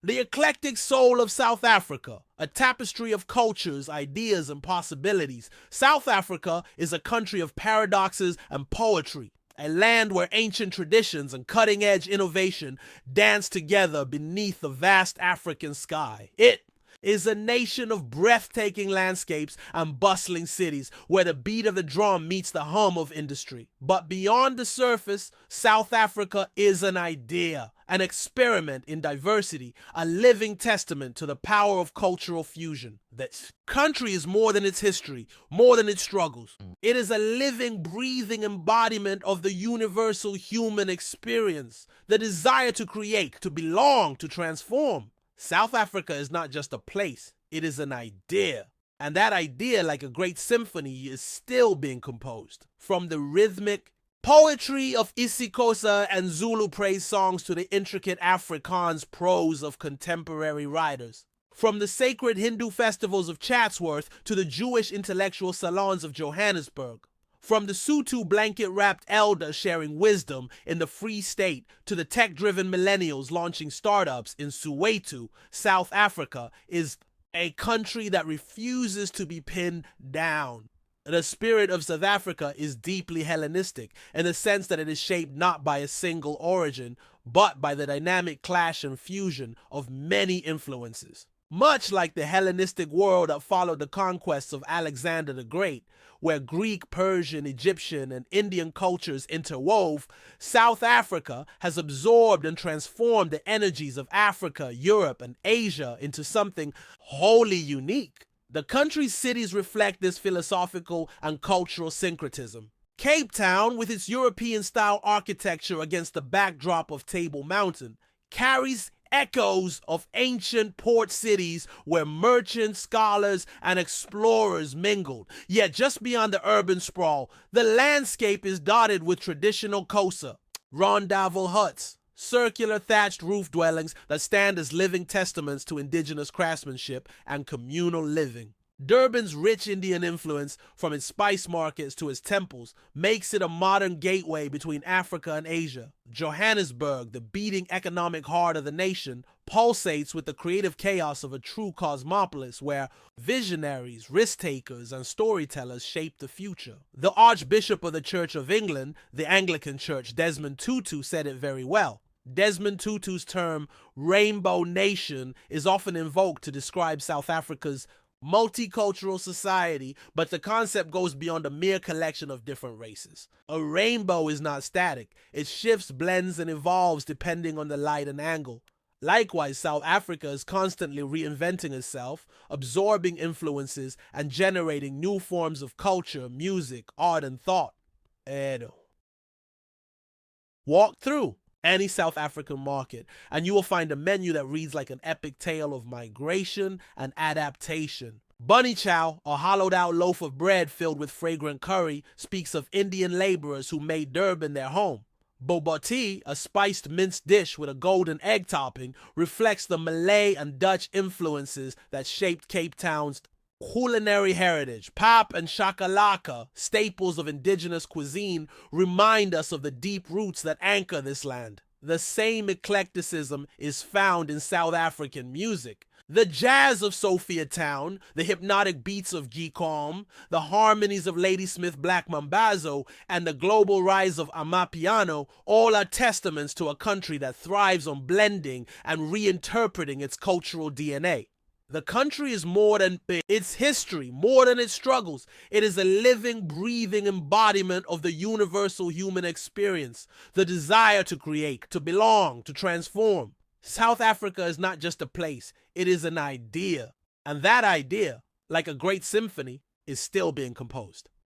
The eclectic soul of South Africa, a tapestry of cultures, ideas, and possibilities. South Africa is a country of paradoxes and poetry, a land where ancient traditions and cutting-edge innovation dance together beneath the vast African sky. It is a nation of breathtaking landscapes and bustling cities where the beat of the drum meets the hum of industry. But beyond the surface, South Africa is an idea, an experiment in diversity, a living testament to the power of cultural fusion. This country is more than its history, more than its struggles. It is a living, breathing embodiment of the universal human experience, the desire to create, to belong, to transform. South Africa is not just a place, it is an idea. And that idea, like a great symphony, is still being composed. From the rhythmic poetry of isiXhosa and Zulu praise songs to the intricate Afrikaans prose of contemporary writers. From the sacred Hindu festivals of Chatsworth to the Jewish intellectual salons of Johannesburg. From the Sotho blanket-wrapped elder sharing wisdom in the Free State to the tech-driven millennials launching startups in Soweto, South Africa is a country that refuses to be pinned down. The spirit of South Africa is deeply Hellenistic in the sense that it is shaped not by a single origin, but by the dynamic clash and fusion of many influences. Much like the Hellenistic world that followed the conquests of Alexander the Great, where Greek, Persian, Egyptian, and Indian cultures interwove, South Africa has absorbed and transformed the energies of Africa, Europe, and Asia into something wholly unique. The country's cities reflect this philosophical and cultural syncretism. Cape Town, with its European-style architecture against the backdrop of Table Mountain, carries echoes of ancient port cities where merchants, scholars, and explorers mingled. Yet just beyond the urban sprawl, the landscape is dotted with traditional Xhosa, rondavel huts, circular thatched roof dwellings that stand as living testaments to indigenous craftsmanship and communal living. Durban's rich Indian influence, from its spice markets to its temples, makes it a modern gateway between Africa and Asia. Johannesburg, the beating economic heart of the nation, pulsates with the creative chaos of a true cosmopolis where visionaries, risk-takers, and storytellers shape the future. The Archbishop of the Church of England, the Anglican Church, Desmond Tutu, said it very well. Desmond Tutu's term, Rainbow Nation, is often invoked to describe South Africa's multicultural society, but the concept goes beyond a mere collection of different races. A rainbow is not static. It shifts, blends, and evolves depending on the light and angle. Likewise, South Africa is constantly reinventing itself, absorbing influences, and generating new forms of culture, music, art, and thought. Walk through any South African market, and you will find a menu that reads like an epic tale of migration and adaptation. Bunny chow, a hollowed-out loaf of bread filled with fragrant curry, speaks of Indian laborers who made Durban their home. Bobotie, a spiced minced dish with a golden egg topping, reflects the Malay and Dutch influences that shaped Cape Town's culinary heritage. Pap and shakalaka, staples of indigenous cuisine, remind us of the deep roots that anchor this land. The same eclecticism is found in South African music. The jazz of Sophiatown, the hypnotic beats of Gqom, the harmonies of Ladysmith Black Mambazo, and the global rise of Amapiano all are testaments to a country that thrives on blending and reinterpreting its cultural DNA. The country is more than its history, more than its struggles. It is a living, breathing embodiment of the universal human experience, the desire to create, to belong, to transform. South Africa is not just a place, it is an idea. And that idea, like a great symphony, is still being composed.